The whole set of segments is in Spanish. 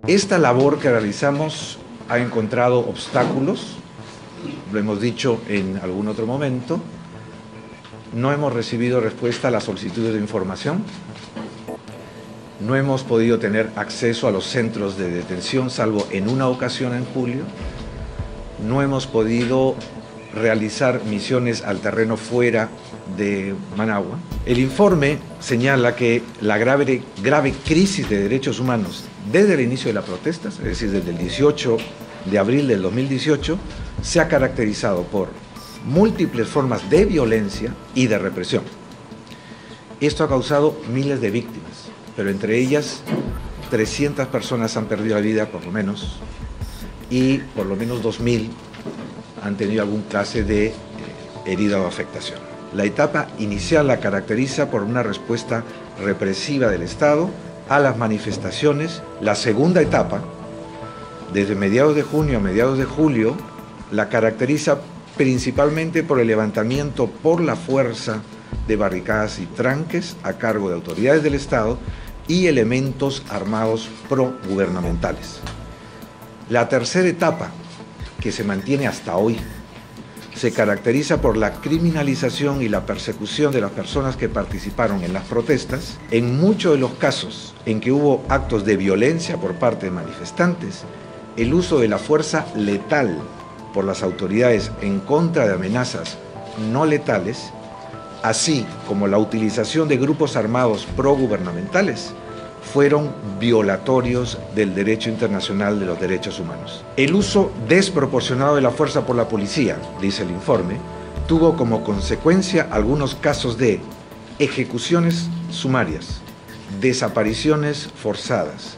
Esta labor que realizamos ha encontrado obstáculos, lo hemos dicho en algún otro momento. No hemos recibido respuesta a las solicitudes de información. No hemos podido tener acceso a los centros de detención, salvo en una ocasión en julio. No hemos podido realizar misiones al terreno fuera de Managua. El informe señala que la grave crisis de derechos humanos desde el inicio de las protestas, es decir, desde el 18 de abril del 2018, se ha caracterizado por múltiples formas de violencia y de represión. Esto ha causado miles de víctimas, pero entre ellas 300 personas han perdido la vida por lo menos, y por lo menos 2000 han tenido algún clase de herida o afectación. La etapa inicial la caracteriza por una respuesta represiva del Estado a las manifestaciones. La segunda etapa, desde mediados de junio a mediados de julio, la caracteriza principalmente por el levantamiento por la fuerza de barricadas y tranques a cargo de autoridades del Estado y elementos armados progubernamentales. La tercera etapa, que se mantiene hasta hoy, se caracteriza por la criminalización y la persecución de las personas que participaron en las protestas. En muchos de los casos en que hubo actos de violencia por parte de manifestantes, el uso de la fuerza letal por las autoridades en contra de amenazas no letales, así como la utilización de grupos armados progubernamentales, fueron violatorios del derecho internacional de los derechos humanos. El uso desproporcionado de la fuerza por la policía, dice el informe, tuvo como consecuencia algunos casos de ejecuciones sumarias, desapariciones forzadas,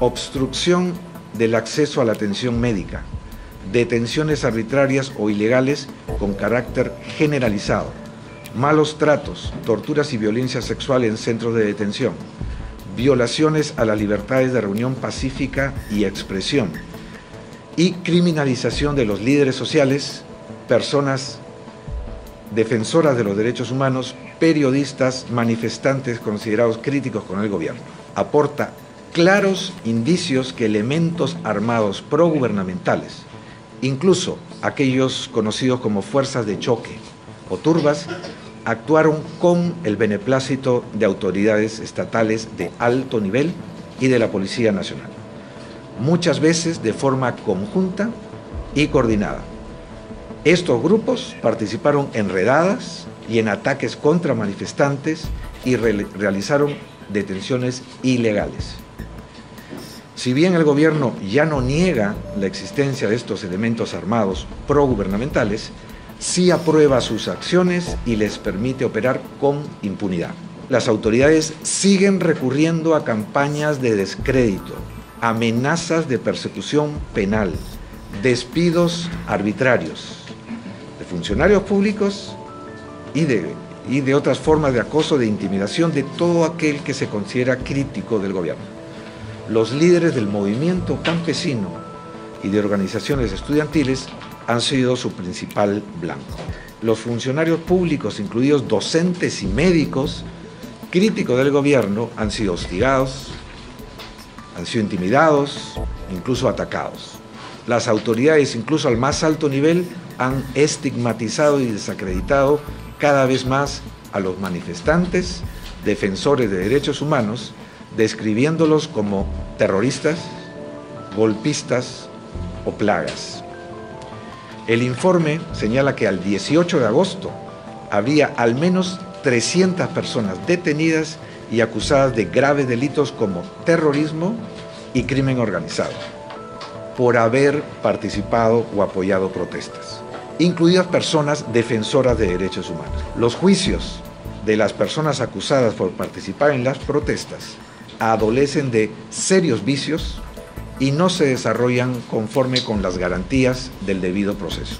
obstrucción del acceso a la atención médica, detenciones arbitrarias o ilegales con carácter generalizado, malos tratos, torturas y violencia sexual en centros de detención, violaciones a las libertades de reunión pacífica y expresión, y criminalización de los líderes sociales, personas defensoras de los derechos humanos, periodistas, manifestantes considerados críticos con el gobierno. Aporta claros indicios que elementos armados progubernamentales, incluso aquellos conocidos como fuerzas de choque o turbas, actuaron con el beneplácito de autoridades estatales de alto nivel y de la Policía Nacional, muchas veces de forma conjunta y coordinada. Estos grupos participaron en redadas y en ataques contra manifestantes y realizaron detenciones ilegales. Si bien el gobierno ya no niega la existencia de estos elementos armados progubernamentales, sí aprueba sus acciones y les permite operar con impunidad. Las autoridades siguen recurriendo a campañas de descrédito, amenazas de persecución penal, despidos arbitrarios de funcionarios públicos y de otras formas de acoso, de intimidación de todo aquel que se considera crítico del gobierno. Los líderes del movimiento campesino y de organizaciones estudiantiles han sido su principal blanco. Los funcionarios públicos, incluidos docentes y médicos, críticos del gobierno, han sido hostigados, han sido intimidados, incluso atacados. Las autoridades, incluso al más alto nivel, han estigmatizado y desacreditado cada vez más a los manifestantes, defensores de derechos humanos, describiéndolos como terroristas, golpistas o plagas. El informe señala que al 18 de agosto habría al menos 300 personas detenidas y acusadas de graves delitos como terrorismo y crimen organizado por haber participado o apoyado protestas, incluidas personas defensoras de derechos humanos. Los juicios de las personas acusadas por participar en las protestas adolecen de serios vicios y no se desarrollan conforme con las garantías del debido proceso.